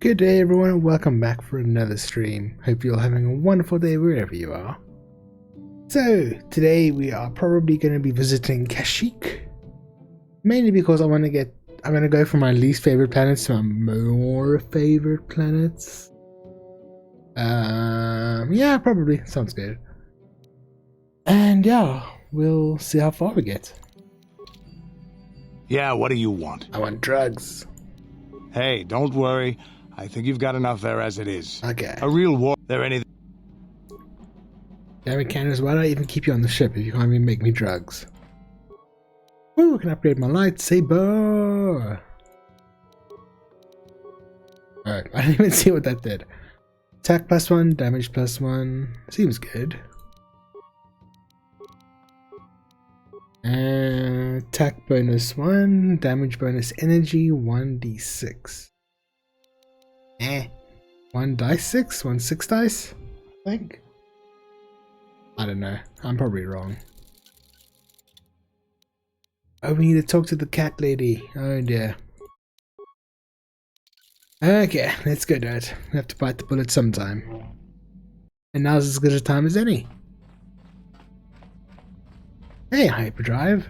Good day everyone and welcome back for another stream. Hope you're having a wonderful day wherever you are. So, today we are probably going to be visiting Kashyyyk. Mainly because I'm going to go from my least favorite planets to my more favorite planets. Yeah, probably. Sounds good. And yeah, we'll see how far we get. Yeah, what do you want? I want drugs. Hey, don't worry. I think you've got enough there as it is. Okay. A real war. There anything? Damn it, Candace, why do I even keep you on the ship if you can't even make me drugs? Ooh, I can upgrade my lightsaber! Alright, I didn't even see what that did. Attack +1, damage +1. Seems good. Attack bonus 1, damage bonus energy 1d6. 1 dice 6? 1 6 dice? I think. I don't know. I'm probably wrong. Oh, we need to talk to the cat lady. Oh dear. Okay, let's go do it. We have to bite the bullet sometime. And now's as good a time as any. Hey, hyperdrive.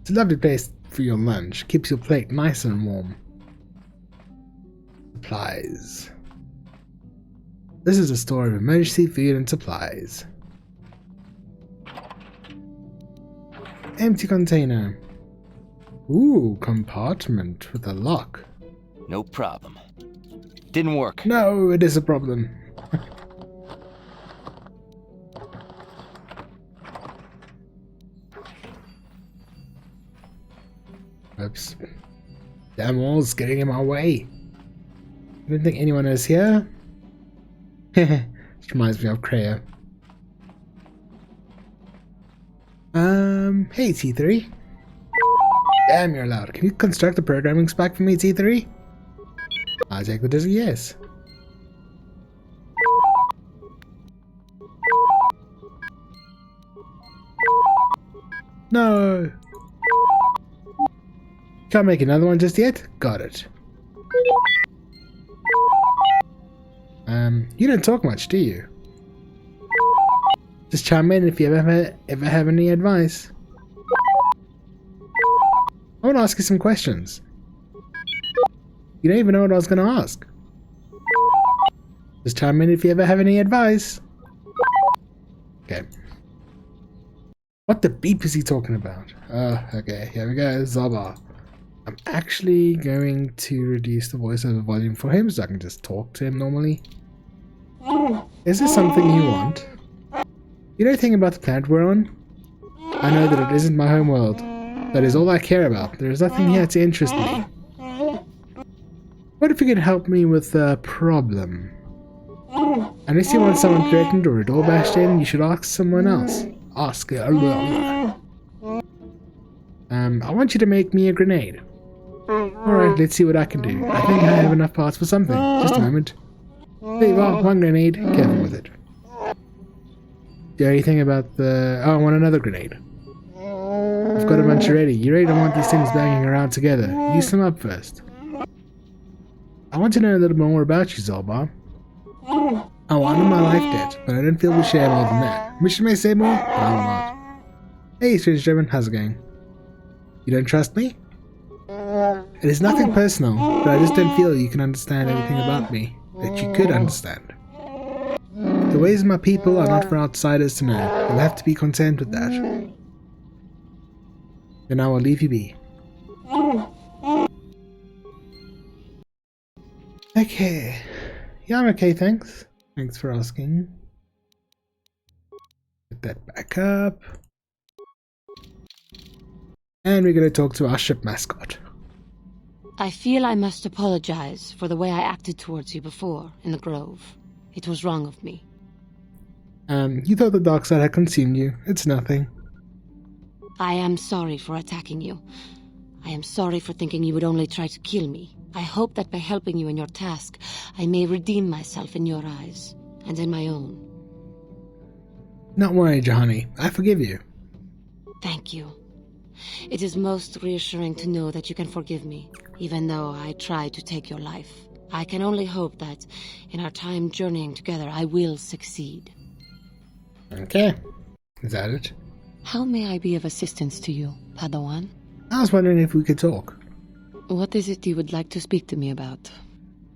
It's a lovely place for your lunch. Keeps your plate nice and warm. Supplies. This is a store of emergency food and supplies. Empty container. Ooh, compartment with a lock. No problem. Didn't work. No, it is a problem. Oops. Damn wall's getting in my way. I don't think anyone is here. This reminds me of Kreia. Hey T3. Damn, you're loud. Can you construct a programming spec for me, T3? I take that as a yes. No. Can't make another one just yet? Got it. You don't talk much, do you? Just chime in if you ever have any advice. I want to ask you some questions. You don't even know what I was going to ask. Just chime in if you ever have any advice. Okay. What the beep is he talking about? Oh, okay, here we go, Zaba. I'm actually going to reduce the voiceover volume for him so I can just talk to him normally. Is this something you want? You know anything about the planet we're on? I know that it isn't my home world. That is all I care about. There is nothing here to interest me. What if you could help me with a problem? Unless you want someone threatened or a door bashed in, you should ask someone else. Ask. I want you to make me a grenade. Alright, let's see what I can do. I think I have enough parts for something. Just a moment. There you are, one grenade. Careful with it. Do you know anything about the... Oh, I want another grenade. I've got a bunch ready. You really don't want these things banging around together. Use them up first. I want to know a little more about you, Zolbar. Oh, I know my life debt, but I don't feel we share more than that. Mission may say more, but I will not. Hey, strange German, how's it going? You don't trust me? It is nothing personal, but I just don't feel you can understand everything about me that you could understand. The ways of my people are not for outsiders to know. You'll have to be content with that. Then I will leave you be. Okay. Yeah, I'm okay, thanks. Thanks for asking. Get that back up. And we're going to talk to our ship mascot. I feel I must apologize for the way I acted towards you before in the Grove. It was wrong of me. You thought the dark side had consumed you. It's nothing. I am sorry for attacking you. I am sorry for thinking you would only try to kill me. I hope that by helping you in your task, I may redeem myself in your eyes, and in my own. Not worry, Johnny. I forgive you. Thank you. It is most reassuring to know that you can forgive me, even though I tried to take your life. I can only hope that, in our time journeying together, I will succeed. Okay. Is that it? How may I be of assistance to you, Padawan? I was wondering if we could talk. What is it you would like to speak to me about?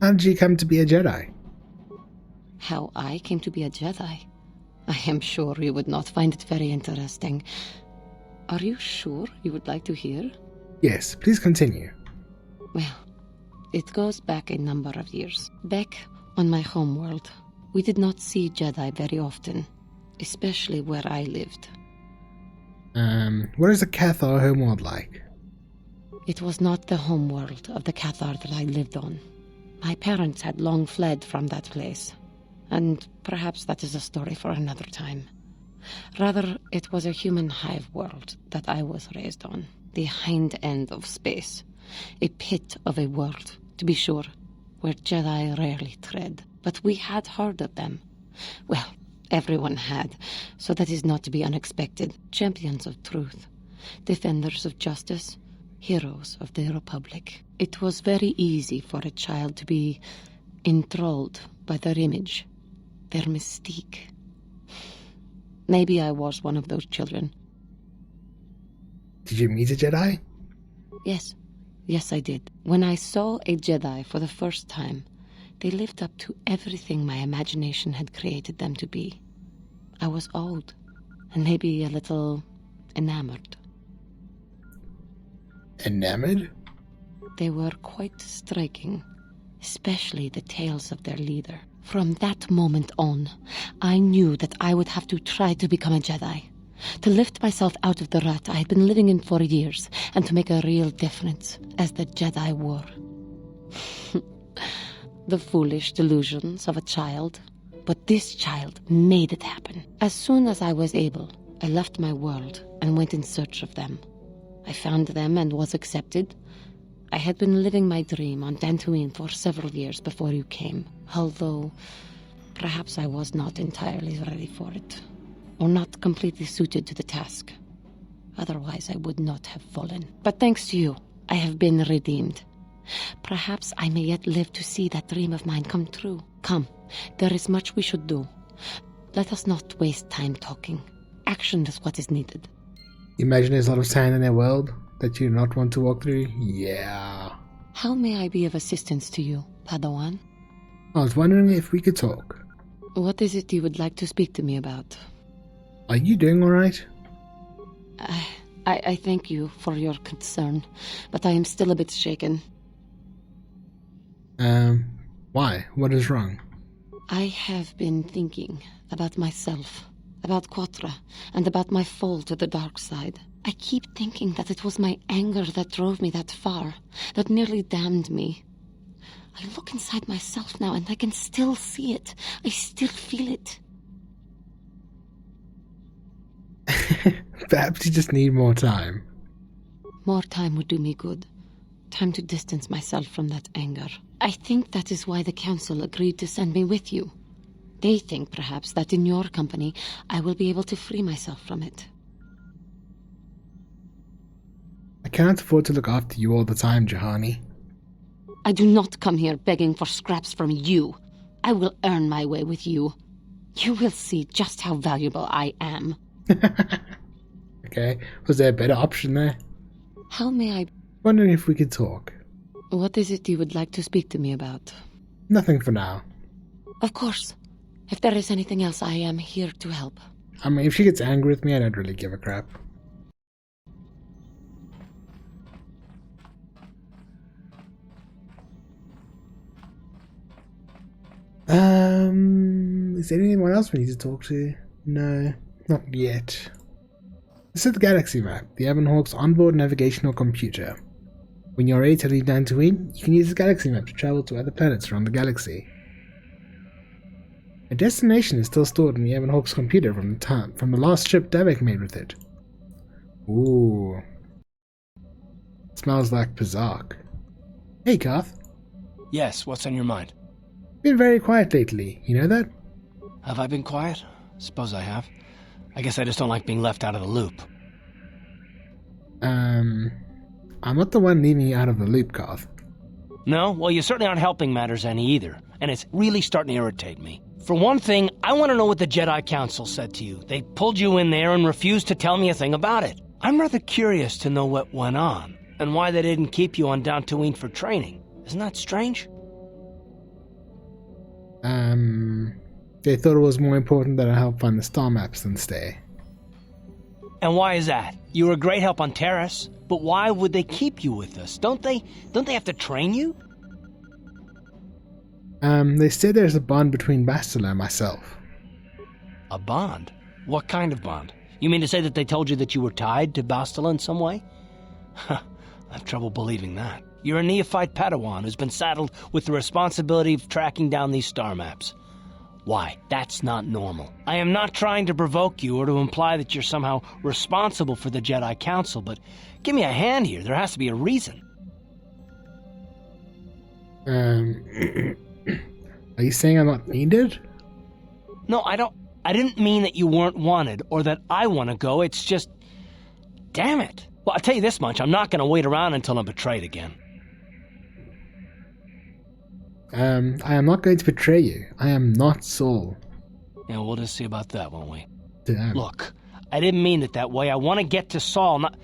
How did you come to be a Jedi? How I came to be a Jedi? I am sure you would not find it very interesting. Are you sure you would like to hear? Yes, please continue. Well, it goes back a number of years. Back on my homeworld, we did not see Jedi very often, especially where I lived. What is the Cathar homeworld like? It was not the homeworld of the Cathar that I lived on. My parents had long fled from that place, and perhaps that is a story for another time. Rather, it was a human hive world that I was raised on, the hind end of space, a pit of a world, to be sure, where Jedi rarely tread. But we had heard of them. Well, everyone had, so that is not to be unexpected. Champions of truth, defenders of justice, heroes of the Republic. It was very easy for a child to be enthralled by their image, their mystique. Maybe I was one of those children. Did you meet a Jedi? Yes, I did. When I saw a Jedi for the first time, they lived up to everything my imagination had created them to be. I was awed, and maybe a little enamored. Enamored? They were quite striking, especially the tales of their leader. From that moment on, I knew that I would have to try to become a Jedi, to lift myself out of the rut I had been living in for years, and to make a real difference as the Jedi wore. The foolish delusions of a child, but this child made it happen. As soon as I was able, I left my world and went in search of them. I found them and was accepted. I had been living my dream on Dantooine for several years before you came, although perhaps I was not entirely ready for it, or not completely suited to the task. Otherwise, I would not have fallen. But thanks to you, I have been redeemed. Perhaps I may yet live to see that dream of mine come true. Come, there is much we should do. Let us not waste time talking. Action is what is needed. Imagine there's a lot of sand in their world that you do not want to walk through? Yeah. How may I be of assistance to you, Padawan? I was wondering if we could talk. What is it you would like to speak to me about? Are you doing alright? I thank you for your concern, but I am still a bit shaken. Why? What is wrong? I have been thinking about myself, about Quatra, and about my fall to the dark side. I keep thinking that it was my anger that drove me that far, that nearly damned me. I look inside myself now and I can still see it. I still feel it. Perhaps you just need more time. More time would do me good. Time to distance myself from that anger. I think that is why the Council agreed to send me with you. They think, perhaps, that in your company, I will be able to free myself from it. I cannot afford to look after you all the time, Juhani. I do not come here begging for scraps from you. I will earn my way with you. You will see just how valuable I am. Okay, was there a better option there? How may I... Wondering if we could talk. What is it you would like to speak to me about? Nothing for now. Of course. If there is anything else, I am here to help. I mean, if she gets angry with me, I don't really give a crap. Is there anyone else we need to talk to? No, not yet. This is the galaxy map, the Ebonhawk's onboard navigational computer. When you're ready to leave Dantooine, you can use the galaxy map to travel to other planets around the galaxy. A destination is still stored in the Ebonhawk's computer from the last trip Davik made with it. Ooh. Smells like Pazak. Hey, Garth. Yes, what's on your mind? Been very quiet lately, you know that? Have I been quiet? Suppose I have. I guess I just don't like being left out of the loop. I'm not the one leaving you out of the loop, Garth. No? Well, you certainly aren't helping matters any either, and it's really starting to irritate me. For one thing, I want to know what the Jedi Council said to you. They pulled you in there and refused to tell me a thing about it. I'm rather curious to know what went on, and why they didn't keep you on Dantooine for training. Isn't that strange? They thought it was more important that I help find the star maps than stay. And why is that? You were a great help on Terrace, but why would they keep you with us? Don't they have to train you? They say there's a bond between Bastila and myself. A bond? What kind of bond? You mean to say that they told you that you were tied to Bastila in some way? I have trouble believing that. You're a neophyte Padawan who's been saddled with the responsibility of tracking down these star maps. Why? That's not normal. I am not trying to provoke you or to imply that you're somehow responsible for the Jedi Council, but give me a hand here. There has to be a reason. Are you saying I'm not needed? No, I didn't mean that you weren't wanted or that I want to go. It's just... Damn it. Well, I'll tell you this much. I'm not going to wait around until I'm betrayed again. I am not going to betray you. I am not Saul. Yeah, we'll just see about that, won't we? Damn. Look, I didn't mean it that way. I want to get to Saul, not...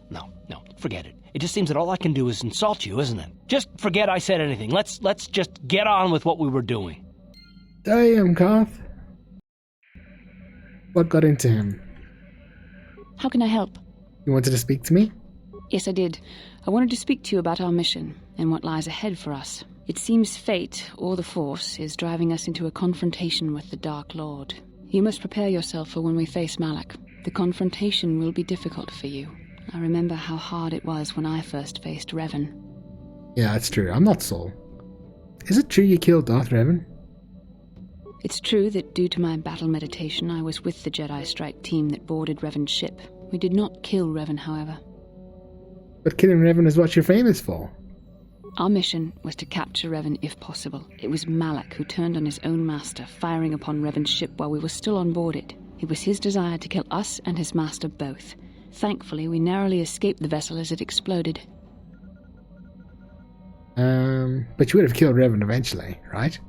No, forget it. It just seems that all I can do is insult you, isn't it? Just forget I said anything. Let's just get on with what we were doing. Damn, Garth. What got into him? How can I help? You wanted to speak to me? Yes, I did. I wanted to speak to you about our mission and what lies ahead for us. It seems fate, or the Force, is driving us into a confrontation with the Dark Lord. You must prepare yourself for when we face Malak. The confrontation will be difficult for you. I remember how hard it was when I first faced Revan. Yeah, that's true. I'm not Saul. Is it true you killed Darth Revan? It's true that due to my battle meditation, I was with the Jedi strike team that boarded Revan's ship. We did not kill Revan, however. But killing Revan is what you're famous for. Our mission was to capture Revan if possible. It was Malak who turned on his own master, firing upon Revan's ship while we were still on board it. It was his desire to kill us and his master both. Thankfully, we narrowly escaped the vessel as it exploded. But you would have killed Revan eventually, right?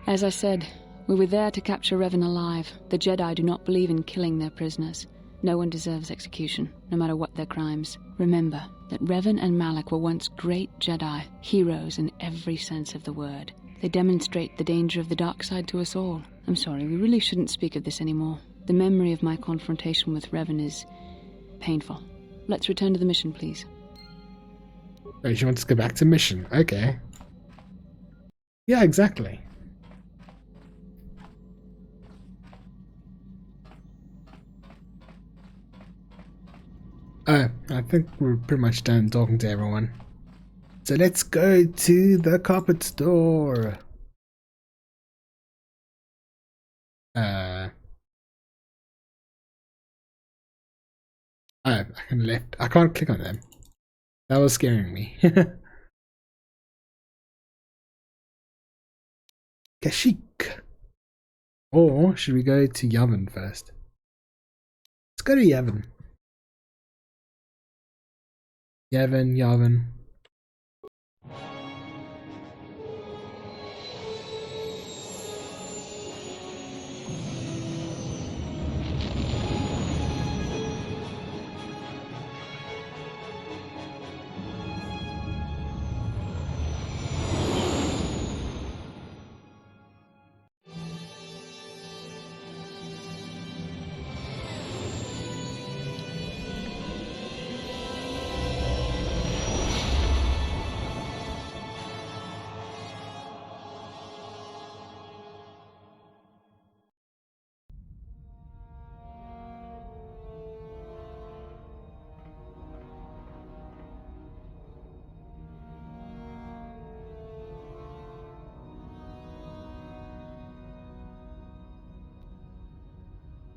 As I said, we were there to capture Revan alive. The Jedi do not believe in killing their prisoners. No one deserves execution, no matter what their crimes. Remember that Revan and Malak were once great Jedi, heroes in every sense of the word. They demonstrate the danger of the dark side to us all. I'm sorry, we really shouldn't speak of this anymore. The memory of my confrontation with Revan is painful. Let's return to the mission, please. Oh, you want us to go back to mission? Okay. Yeah, exactly. I think we're pretty much done talking to everyone. So let's go to the carpet store. Oh, I can left. I can't click on them. That was scaring me. Kashyyyk. Or should we go to Yavin first? Let's go to Yavin. Yavin.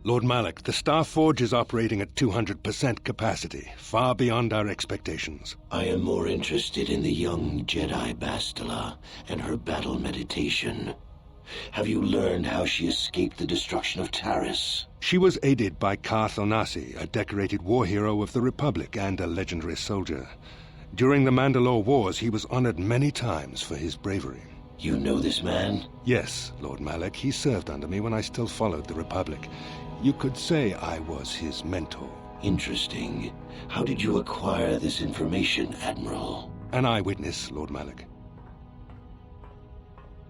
Lord Malak, the Star Forge is operating at 200% capacity, far beyond our expectations. I am more interested in the young Jedi Bastila and her battle meditation. Have you learned how she escaped the destruction of Taris? She was aided by Karth Onasi, a decorated war hero of the Republic and a legendary soldier. During the Mandalore Wars, he was honored many times for his bravery. You know this man? Yes, Lord Malak. He served under me when I still followed the Republic. You could say I was his mentor. Interesting. How did you acquire this information, Admiral? An eyewitness, Lord Malak.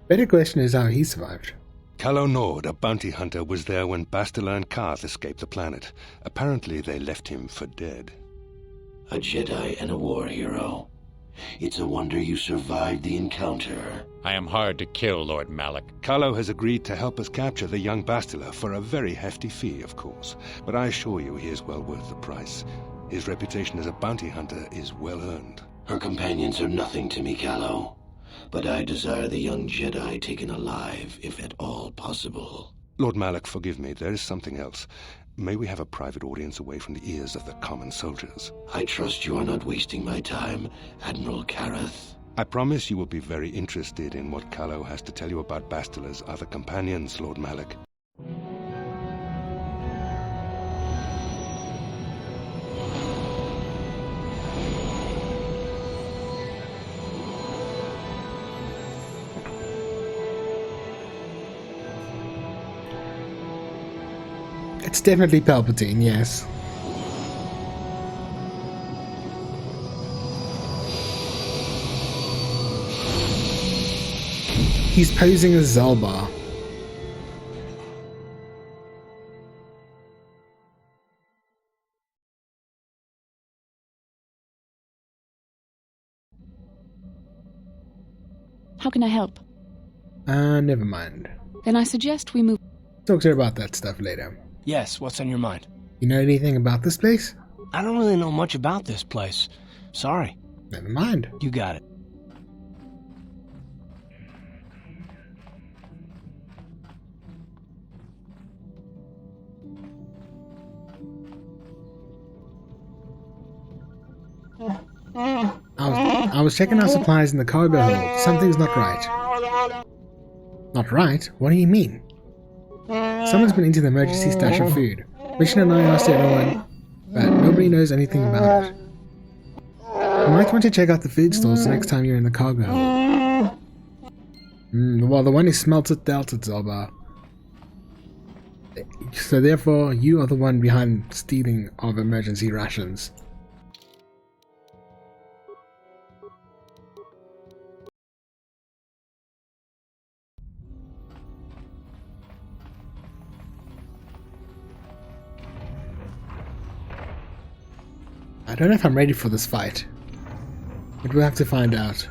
Better question is how he survived. Calo Nord, a bounty hunter, was there when Bastila and Karth escaped the planet. Apparently they left him for dead. A Jedi and a war hero. It's a wonder you survived the encounter. I am hard to kill, Lord Malak. Calo has agreed to help us capture the young Bastila for a very hefty fee, of course. But I assure you he is well worth the price. His reputation as a bounty hunter is well earned. Her companions are nothing to me, Calo. But I desire the young Jedi taken alive, if at all possible. Lord Malak, forgive me, there is something else. May we have a private audience away from the ears of the common soldiers? I trust you are not wasting my time, Admiral Kareth. I promise you will be very interested in what Calo has to tell you about Bastila's other companions, Lord Malak. It's definitely Palpatine, yes. He's posing as Zalbar. How can I help? Never mind. Then I suggest we move. Talk to her about that stuff later. Yes, what's on your mind? You know anything about this place? I don't really know much about this place. Sorry. Never mind. You got it. I was checking our supplies in the cargo hold. Something's not right. Not right? What do you mean? Someone's been into the emergency stash of food. Mission and I asked everyone, but nobody knows anything about it. You might want to check out the food stores the next time you're in the cargo hold. Well, the one who smelts it dealt it, Zalbar. So therefore, you are the one behind stealing of emergency rations. I don't know if I'm ready for this fight, but we'll have to find out.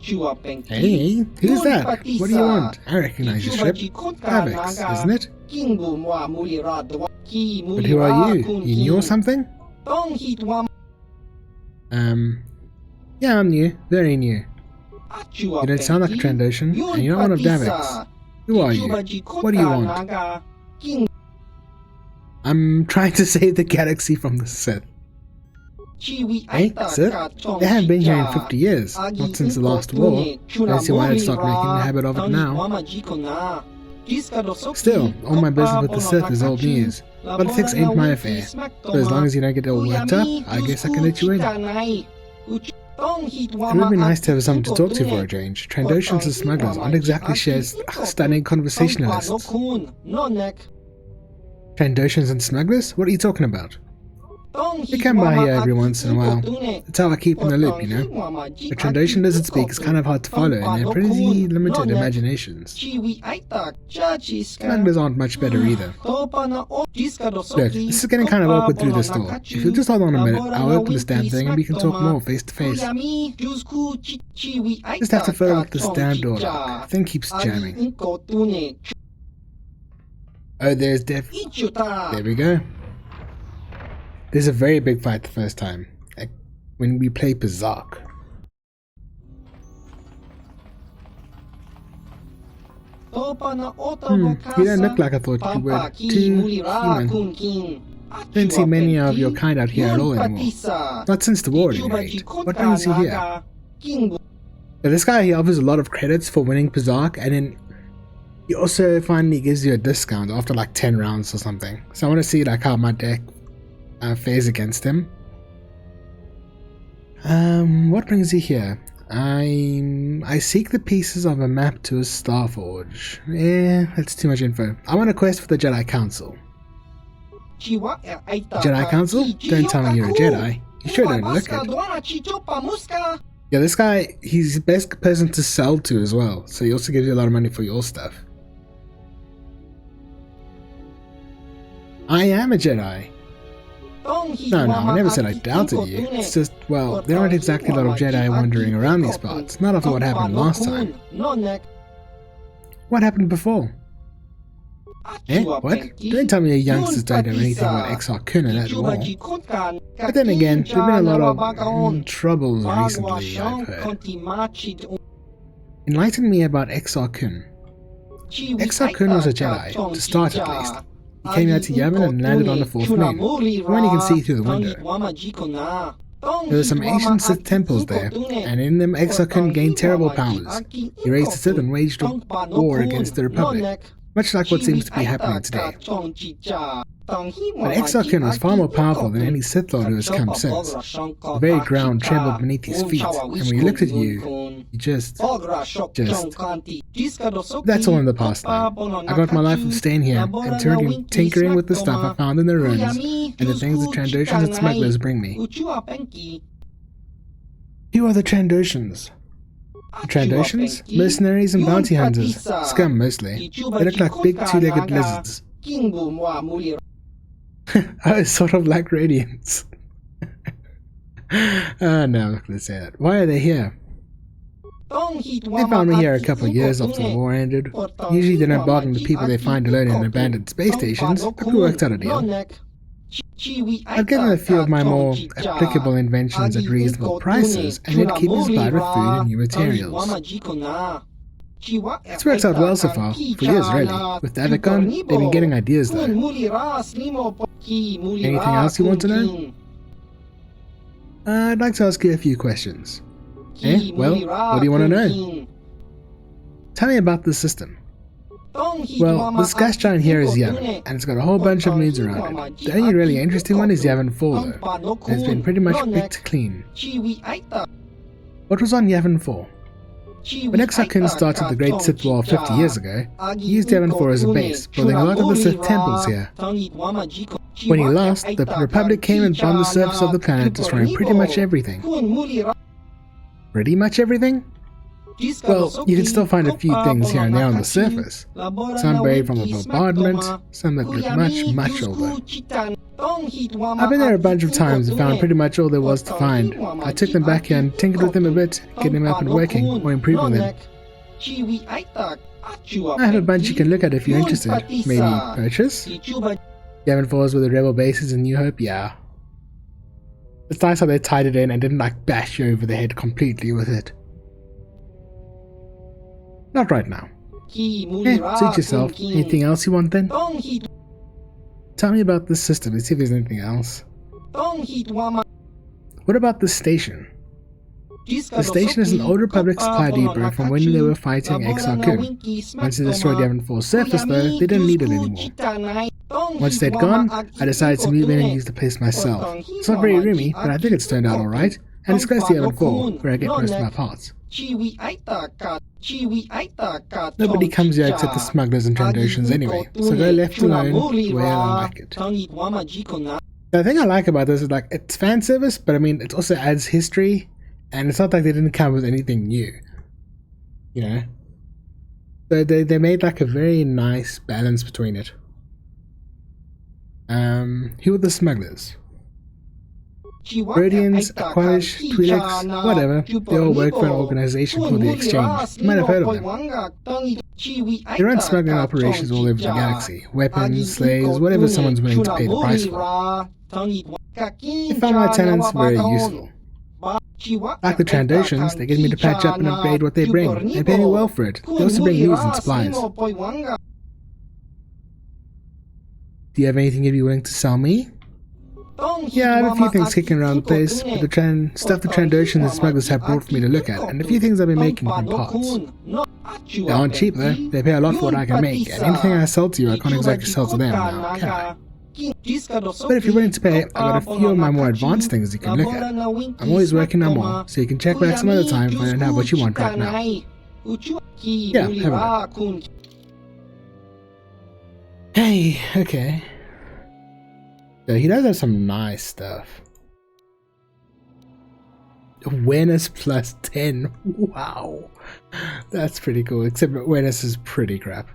Hey, who's that? What do you want? I recognize your ship. Avex, isn't it? But who are you? You new or something? Yeah, I'm new. Very new. You don't sound like a Trandoshan, and you're not one of Davex. Who are you? What do you want? I'm trying to save the galaxy from the Sith. Hey, Sith? They haven't been here in 50 years, not since the last war. Don't see why I'd start making a habit of it now. Still, all my business with the Sith is old news. Politics ain't my affair, so as long as you don't get all worked up, I guess I can let you in. It would be nice to have someone to talk to for a change. Trandoshans and smugglers aren't exactly stunning conversationalists. Trandoshans and smugglers? What are you talking about? They come by here every once in a while. That's how I keep in the loop, you know? A Trandoshan doesn't speak is kind of hard to follow, and they're pretty limited imaginations. Smugglers aren't much better either. Look, this is getting kind of awkward through this door. If you'll just hold on a minute, I'll open this damn thing and we can talk more face to face. Just have to fiddle with this damn door lock. The thing keeps jamming. Oh, there's Dev. There we go. There's a very big fight the first time, like when we play Berserk. You don't look like I thought you were too human. Don't see many of your kind out here at all anymore. Not since the war, at any rate. What brings you here? Yeah, this guy, he offers a lot of credits for winning Berserk, and then he also finally gives you a discount after like 10 rounds or something. So I want to see like how my deck fares against him. What brings you here? I seek the pieces of a map to a Starforge. That's too much info. I want a quest for the Jedi Council. Jedi Council? Don't tell me you're a Jedi. You sure don't look it. Yeah, this guy, he's the best person to sell to as well, so he also gives you a lot of money for your stuff. I am a Jedi. No, I never said I doubted you. It's just, well, there aren't exactly a lot of Jedi wandering around these parts, not after what happened last time. What happened before? What? Don't tell me you youngsters don't know anything about Exar Kun at all. But then again, there have been a lot of troubles recently, I've heard. Enlighten me about Exar Kun. Exar Kun was a Jedi, to start at least. He came out to Yavin and landed on the fourth moon, when you can see through the window. There were some ancient Sith temples there, and in them Exar Kun gained terrible powers. He raised the Sith and waged a war against the Republic, much like what seems to be happening today. But Exar Kun was far more powerful than any Sith Lord who has come since. The very ground trembled beneath his feet, and when he looked at you, he just... That's all in the past now. I got my life of staying here, and tinkering with the stuff I found in the ruins, and the things the Trandoshans and smugglers bring me. Who are the Trandoshans? The Trandoshans? Mercenaries and bounty hunters. Scum, mostly. They look like big two-legged lizards. Oh, sort of like Radiants. No, I'm not going to say that. Why are they here? They found me here a couple of years after the war ended. Usually they don't bargain with people they find alone in abandoned space stations, but we worked out a deal. I've given a few of my more applicable inventions at reasonable prices, and they'd keep me supplied with food and new materials. It's worked out well so far, for years really. With the Avicon, they've been getting ideas though. Anything else you want to know? I'd like to ask you a few questions. Well, what do you want to know? Tell me about the system. Well, this gas giant here is Yavin, and it's got a whole bunch of moons around it. The only really interesting one is Yavin 4 though, and it's been pretty much picked clean. What was on Yavin 4? When Exar Kun started the Great Sith War 50 years ago, he used Yavin 4 as a base, building a lot of the Sith temples here. When he lost, the Republic came and bombed the surface of the planet, destroying pretty much everything. Pretty much everything? Well, you can still find a few things here and there on the surface. Some buried from a bombardment, some that look much older. I've been there a bunch of times and found pretty much all there was to find. I took them back here and tinkered with them a bit, getting them up and working, or improving them. I have a bunch you can look at if you're interested. Maybe purchase? Yavin 4's with the rebel bases in New Hope? Yeah. It's nice how they tied it in and didn't like bash you over the head completely with it. Not right now. Suit yourself. Anything else you want then? Tell me about the system and see if there's anything else. What about the station? The station is an old Republic supply depot from when they were fighting Exar Kun. Once they destroyed Yavin 4's surface though, they didn't need it anymore. Once they'd gone, I decided to move in and use the place myself. It's not very roomy, but I think it's turned out alright, and it's close to Yavin 4, where I get most of my parts. Nobody comes here except the smugglers and Trandoshans anyway, so go left alone where I like it. The thing I like about this is like, it's fan service, but I mean, it also adds history, and it's not like they didn't come with anything new. You know? So they made like a very nice balance between it. Who are the smugglers? Rhodians, Aqualish, Twi'leks, whatever, they all work for an organization called the Exchange. You might have heard of them. They run smuggling operations all over the galaxy. Weapons, slaves, whatever someone's willing to pay the price for. I found my tenants very useful. Like the Trandoshans, they get me to patch up and upgrade what they bring. They pay me well for it. They also bring news and supplies. Do you have anything you'd be willing to sell me? Yeah, I have a few things kicking around the place, but the stuff the Trandoshans and smugglers have brought for me to look at, and a few things I've been making from parts. They aren't cheap though, they pay a lot for what I can make, and anything I sell to you I can't exactly sell to them now, can I? But if you're willing to pay, I've got a few of my more advanced things you can look at. I'm always working on more, so you can check back some other time if I don't have what you want right now. Yeah, have it. Hey, okay. So he does have some nice stuff. Awareness plus 10. Wow. That's pretty cool, except awareness is pretty crap.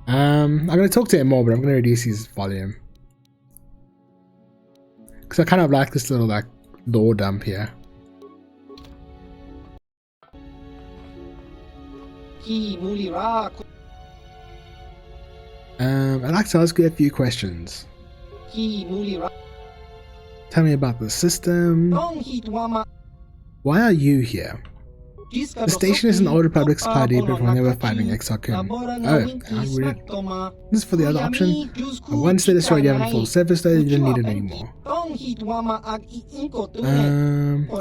I'm going to talk to him more, but I'm going to reduce his volume. Because I kind of like this little like lore dump here. I'd like to ask you a few questions. Tell me about the system. Why are you here? The station is an old Republic supply depot when they were fighting Exarchum. Oh, this is for the other option. Once they destroyed Yavin full surface, though, they didn't need it anymore.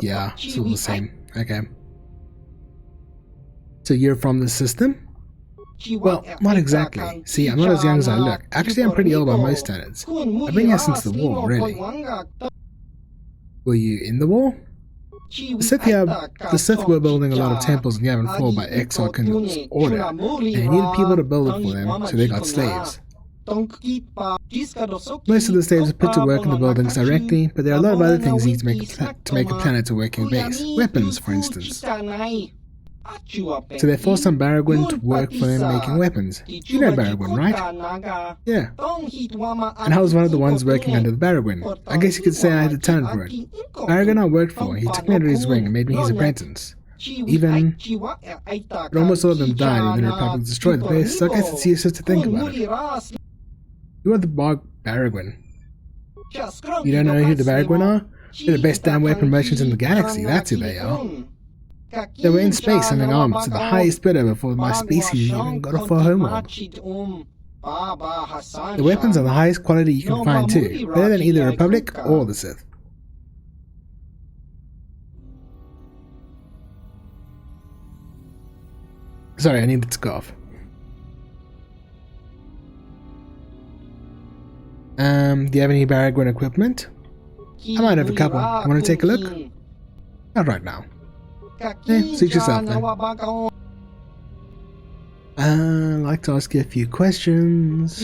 Yeah, it's all the same. Okay. So you're from the system? Well, not exactly. See, I'm not as young as I look. Actually, I'm pretty old by most standards. I've been here since the war, really. Were you in the war? The Sith were building a lot of temples in Yavin 4 by Exarchum's order, and they needed people to build it for them, so they got slaves. Most of the slaves are put to work in the buildings directly, but there are a lot of other things you need to make a planet a working base. Weapons, for instance. So they forced some Baragwin to work for them making weapons. You know Baragwin, right? Yeah. And I was one of the ones working under the Baragwin. I guess you could say I had the talent for it. Baragwin I worked for, he took me under his wing and made me his apprentice. But almost all of them died when the Republic destroyed the place, so I guess it's useless to think about it. You are the Baragwin. You don't know who the Baragwin are? They're the best damn weapon merchants in the galaxy, that's who they are. They were in space sending arms to the highest bidder before my species even got off our homeworld. The weapons are the highest quality you can find too, better than either the Republic or the Sith. Sorry, I needed to cough. Do you have any Baragwin equipment? I might have a couple. Want to take a look? Not right now. Suit yourself then. I'd like to ask you a few questions.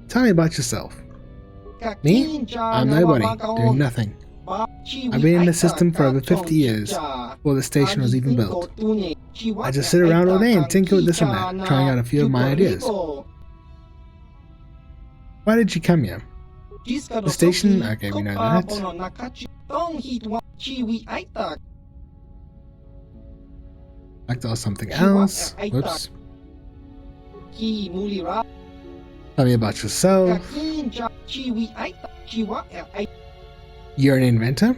Tell me about yourself. Me? I'm nobody, doing nothing. I've been in the system for over 50 years, before the station was even built. I just sit around all day and tinker with this and that, trying out a few of my ideas. Why did you come here? The station? Okay, we know that. I'd like to ask something else. Whoops. Tell me about yourself. You're an inventor?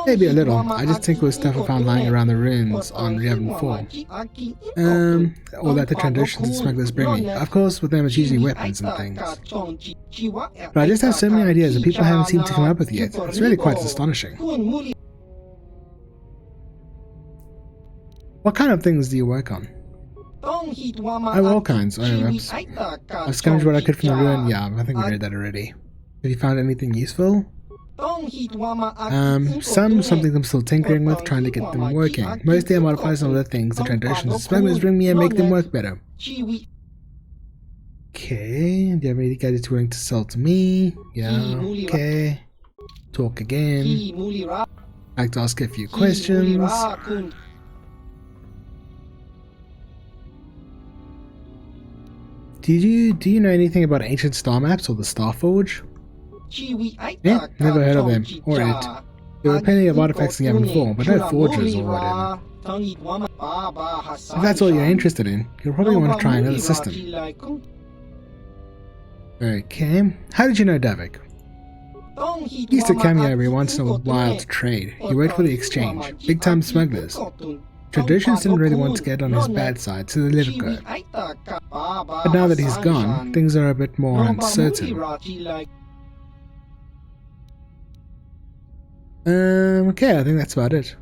Maybe a little. I just tinker with stuff I found lying around the ruins on Yavin 4. Or that the Trandoshans and smugglers bring me. Of course, with them it's usually weapons and things. But I just have so many ideas that people haven't seemed to come up with yet. It's really quite astonishing. What kind of things do you work on? I have all kinds. I've scavenged what I could from the ruin. Yeah, I think we read that already. Have you found anything useful? Something I'm still tinkering with, trying to get them working. Mostly I modify some of the things the Trandoshans and smugglers bring me and make them work better. Okay, do you have any gadgets willing to sell to me? Yeah, okay. Talk again. I'd like to ask a few questions. Do you know anything about ancient star maps or the Star Forge? Yeah, never heard of them, or it. There were plenty of artifacts in Yavin 4, but no forges or whatever. If that's all you're interested in, you'll probably want to try another system. Okay, how did you know Davik? He used to come here every once in a while to trade. He worked for the exchange, big time smugglers. Trandoshans didn't really want to get on his bad side, so they let it go. But now that he's gone, things are a bit more uncertain. Okay, I think that's about it.